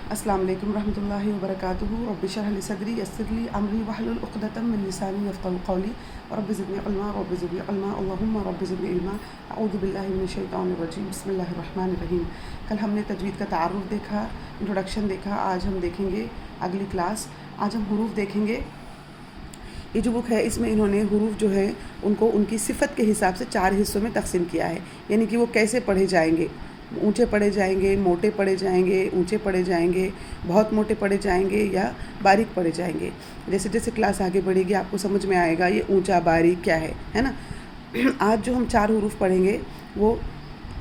अस्सलाम वालेकुम रहमतुल्लाहि व बरकातुहू। रब्बि इश्रह ली सदरी यस्सिर ली अमरी वहलुल उक़दतम मिन लिसानी यफ़क़हू क़ौली रब्बि ज़िदनी इल्मा रब्बि ज़िदनी इल्मा अल्लाहुम्मा रब्बि ज़िदनी इल्मा अऊज़ु बिल्लाहि मिनश शैतानिर रजीम बिस्मिल्लाहिर रहमानिर रहीम। कल हमने तजवीद का तारुफ़ देखा, इंट्रोडक्शन देखा। आज हम देखेंगे अगली क्लास। आज हम हुरूफ देखेंगे। ये जो बुक है इसमें इन्होंने हुरूफ जो है उनको उनकी सिफ़त के हिसाब से 4 हिस्सों में तक़सीम किया है, यानी कि वो कैसे पढ़े जाएंगे। ऊंचे पढ़े जाएंगे, मोटे पढ़े जाएंगे, ऊंचे पढ़े जाएंगे, बहुत मोटे पढ़े जाएंगे या बारीक पढ़े जाएंगे। जैसे जैसे क्लास आगे बढ़ेगी आपको समझ में आएगा ये ऊंचा बारीक क्या है ना। आज जो हम 4 हुरूफ पढ़ेंगे वो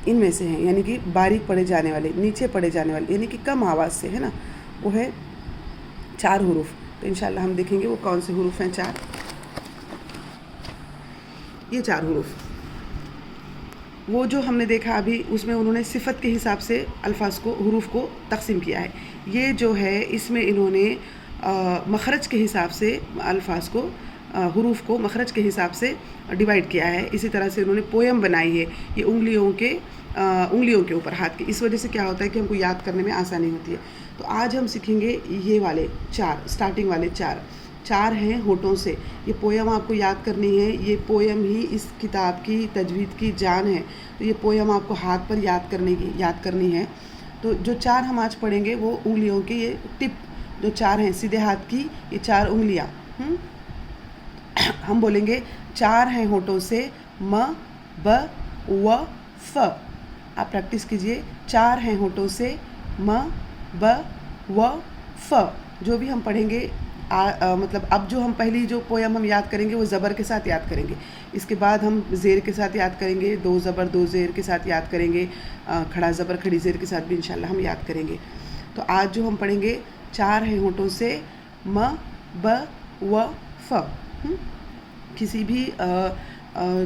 इनमें से हैं, यानी कि बारीक पढ़े जाने वाले, नीचे पढ़े जाने वाले, यानी कि कम आवाज़ से, है ना। वो है 4 हुरूफ। तो इंशाल्लाह हम देखेंगे वो कौन से हुरूफ हैं 4। ये 4 हुरूफ वो जो हमने देखा अभी, उसमें उन्होंने सिफ़त के हिसाब से अल्फाज को, हुरूफ को तक़सीम किया है। ये जो है इसमें इन्होंने मखरज के हिसाब से अल्फाज को, हुरूफ को मखरज के हिसाब से डिवाइड किया है। इसी तरह से उन्होंने पोयम बनाई है ये उंगलियों के ऊपर, हाथ के। इस वजह से क्या होता है कि हमको याद करने में आसानी होती है। तो आज हम सीखेंगे ये वाले 4, स्टार्टिंग वाले 4 हैं होठों से। ये पोयम आपको याद करनी है। ये पोयम ही इस किताब की तजवीद की जान है। तो ये पोयम आपको हाथ पर याद करनी है। तो जो 4 हम आज पढ़ेंगे वो उंगलियों के, ये टिप जो 4 हैं सीधे हाथ की, ये 4 उंगलियां। हम बोलेंगे 4 हैं होठों से म, ब, व, फ। आप प्रैक्टिस कीजिए। 4 हैं होठों से म, ब, व, फ। जो भी हम पढ़ेंगे मतलब अब जो हम पहली जो पोयम हम याद करेंगे वो ज़बर के साथ याद करेंगे। इसके बाद हम ज़ेर के साथ याद करेंगे, 2 ज़बर 2 ज़ेर के साथ याद करेंगे, खड़ा ज़बर खड़ी ज़ेर के साथ भी इंशाल्लाह हम याद करेंगे। तो आज जो हम पढ़ेंगे 4 हैं होठों से म, ब, व, फ। किसी भी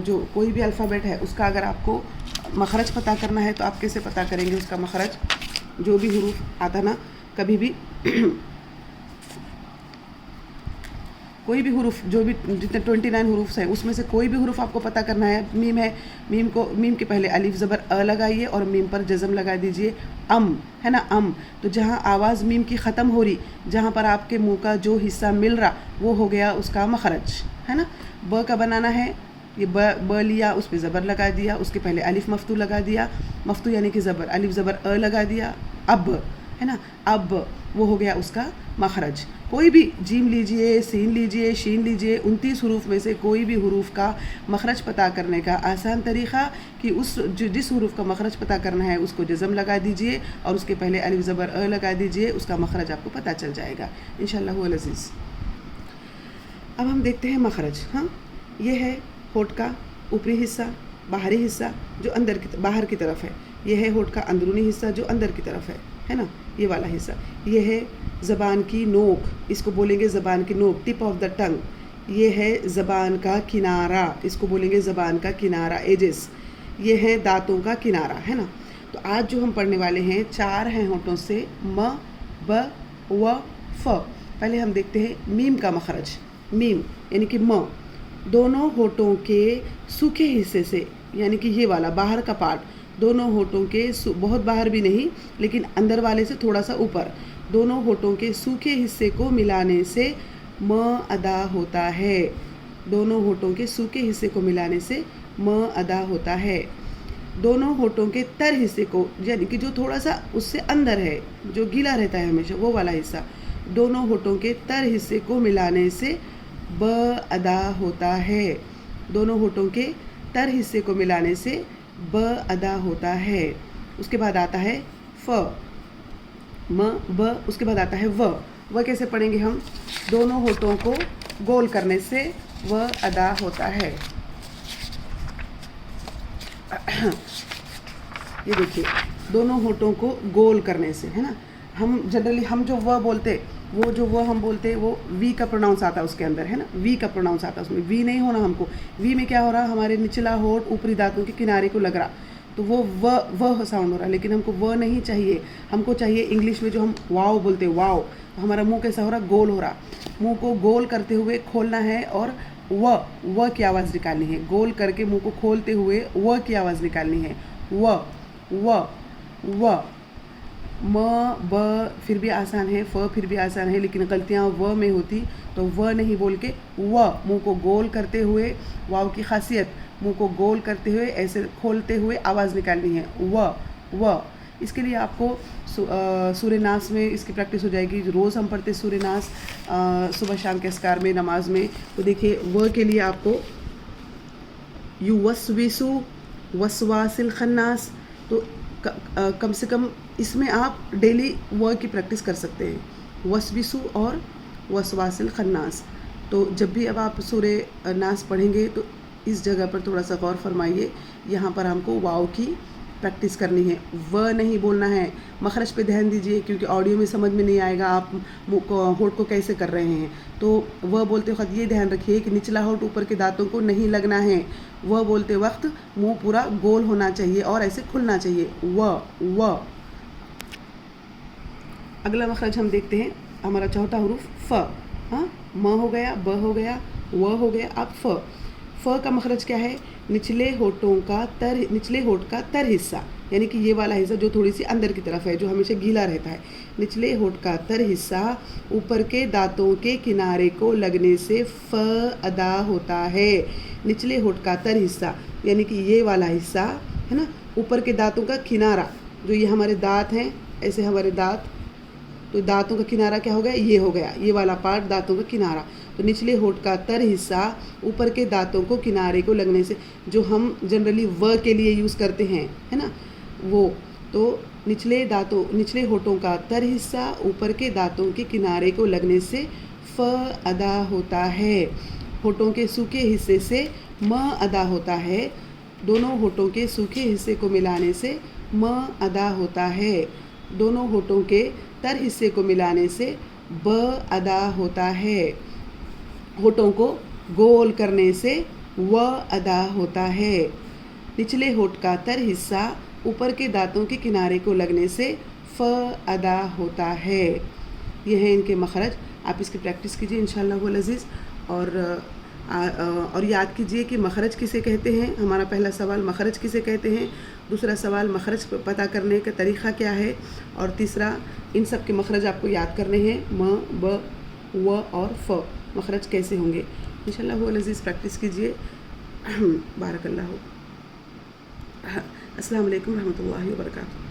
जो कोई भी अल्फ़ाबेट है उसका अगर आपको मखरज पता करना है तो आप कैसे पता करेंगे उसका मखरज। जो भी हुरूफ आता ना, कभी भी कोई भी हुरूफ, जो भी जितने 29 हुरूफ हैं उसमें से कोई भी हुरूफ आपको पता करना है। मीम है, मीम के पहले अलिफ ज़बर अ लगाइए और मीम पर जज़म लगा दीजिए। है ना, तो जहाँ आवाज़ मीम की ख़त्म हो रही, जहाँ पर आपके मुंह का जो हिस्सा मिल रहा वो हो गया उसका मखरज, है ना। ब का बनाना है, ये ब लिया, उस पर ज़बर लगा दिया, उसके पहले अलिफ मफ्तू लगा दिया, मफ्तू यानी कि ज़बर, अलिफ ज़बर अ लगा दिया, अब, है ना, अब वो हो गया उसका मखरज। कोई भी जीम लीजिए, सीन लीजिए, शीन लीजिए, 29 हुरूफ में से कोई भी हुरूफ का मखरज पता करने का आसान तरीक़ा कि जिस हुरूफ का मखरज पता करना है उसको जज़म लगा दीजिए और उसके पहले अलिफ ज़बर अ लगा दीजिए, उसका मखरज आपको पता चल जाएगा इंशाअल्लाह हुवल अज़ीज़। अब हम देखते हैं मखरज। हाँ, ये है होठ का ऊपरी हिस्सा, बाहरी हिस्सा जो बाहर की तरफ है। ये है होठ का अंदरूनी हिस्सा जो अंदर की तरफ है ना, ये वाला हिस्सा। ये है ज़बान की नोक, इसको बोलेंगे ज़बान की नोक, टिप ऑफ द टंग। ये है ज़बान का किनारा, इसको बोलेंगे ज़बान का किनारा, एजेस। ये है दांतों का किनारा, है ना। तो आज जो हम पढ़ने वाले हैं 4 हैं होठों से म, ब, व, फ। पहले हम देखते हैं मीम का मखरज। मीम यानी कि म, दोनों होठों के सूखे हिस्से से, यानी कि ये वाला बाहर का पार्ट, दोनों होठों के बहुत बाहर भी नहीं लेकिन अंदर वाले से थोड़ा सा ऊपर, दोनों होठों के सूखे हिस्से को मिलाने से म अदा होता है। दोनों होठों के सूखे हिस्से को मिलाने से म अदा होता है। दोनों होठों के तर हिस्से को, यानी कि जो थोड़ा सा उससे अंदर है, जो गीला रहता है हमेशा, वो वाला हिस्सा, दोनों होठों के तर हिस्से को मिलाने से ब अदा होता है। दोनों होठों के तर हिस्से को मिलाने से ब अदा होता है। उसके बाद आता है फ, म, ब, उसके बाद आता है व कैसे पढ़ेंगे हम? दोनों होठों को गोल करने से व अदा होता है। ये देखिए, दोनों होठों को गोल करने से, है ना। हम जनरली हम जो व बोलते, वो जो व हम बोलते वो वी का प्रोनाउंस आता है उसके अंदर, है ना। वी का प्रोनाउंस आता है उसमें, वी नहीं होना हमको। वी में क्या हो रहा, हमारे निचला होठ ऊपरी दांतों के किनारे को लग रहा, तो वो व साउंड हो रहा है। लेकिन हमको व नहीं चाहिए, हमको चाहिए इंग्लिश में जो हम वाव बोलते, वाव। तो हमारा मुंह कैसा हो रहा, गोल हो रहा। मुंह को गोल करते हुए खोलना है और व की आवाज़ निकालनी है। गोल करके मुंह को खोलते हुए व की आवाज़ निकालनी है। व व व म ब फिर भी आसान है, फ फिर भी आसान है, लेकिन गलतियाँ व में होती तो व नहीं बोल के व, मुंह को गोल करते हुए, वाव की खासियत मुंह को गोल करते हुए ऐसे खोलते हुए आवाज़ निकालनी है, व। इसके लिए आपको सूर्य नास में इसकी प्रैक्टिस हो जाएगी। रोज़ हम पढ़ते सूर्य नास सुबह शाम के अस्कार में, नमाज में। तो देखिए व के लिए आपको युवस्विसु वसवासिल खन्नास, तो कम से कम इसमें आप डेली व की प्रैक्टिस कर सकते हैं, वसविसु और वसवासिल खन्नास। तो जब भी अब आप सूर्य नास पढ़ेंगे तो इस जगह पर थोड़ा सा गौर फरमाइए। यहाँ पर हमको वाव की प्रैक्टिस करनी है, व नहीं बोलना है। मखरज पे ध्यान दीजिए, क्योंकि ऑडियो में समझ में नहीं आएगा आप मुंह को, होठ को कैसे कर रहे हैं। तो व बोलते वक्त ये ध्यान रखिए कि निचला होठ ऊपर के दांतों को नहीं लगना है। व बोलते वक्त मुंह पूरा गोल होना चाहिए और ऐसे खुलना चाहिए, व। अगला मखरज हम देखते हैं, हमारा चौथा हरूफ फ। हाँ, म हो गया, ब हो गया, व हो गया, अब फ। फ का मखरज क्या है? निचले होठ का तर हिस्सा, यानी कि ये वाला हिस्सा जो थोड़ी सी अंदर की तरफ है, जो हमेशा गीला रहता है। निचले होठ का तर हिस्सा ऊपर के दांतों के किनारे को लगने से फ अदा होता है। निचले होठ का तर हिस्सा यानी कि ये वाला हिस्सा है ना, ऊपर के दांतों का किनारा, जो ये हमारे दांत हैं, ऐसे हमारे दांत, तो दांतों का किनारा क्या हो गया? ये हो गया, ये वाला पार्ट दांतों का किनारा। तो निचले होठ का तर हिस्सा ऊपर के दांतों को किनारे को लगने से, जो हम जनरली व के लिए यूज़ करते हैं, है ना, वो। तो निचले होठों का तर हिस्सा ऊपर के दांतों के किनारे को लगने से फ अदा होता है। होठों के सूखे हिस्से से म अदा होता है। दोनों होठों के सूखे हिस्से को मिलाने से म अदा होता है। दोनों होठों के तर हिस्से को मिलाने से ब अदा होता है। होठों को गोल करने से व अदा होता है। निचले होठ का तर हिस्सा ऊपर के दांतों के किनारे को लगने से फ अदा होता है। ये हैं इनके मखरज। आप इसकी प्रैक्टिस कीजिए इंशाअल्लाह वल अज़ीज़। और याद कीजिए कि मखरज किसे कहते हैं। हमारा पहला सवाल मखरज किसे कहते हैं, दूसरा सवाल मखरज पता करने का तरीक़ा क्या है, और तीसरा इन सब के मखरज आपको याद करने हैं, म ब व और फ मखरज कैसे होंगे। इंशाअल्लाह वल अज़ीज़ प्रैक्टिस कीजिए। बारकल्लाहु। अस्सलामु अलैकुम रहमतुल्लाहि व बरकातुहू।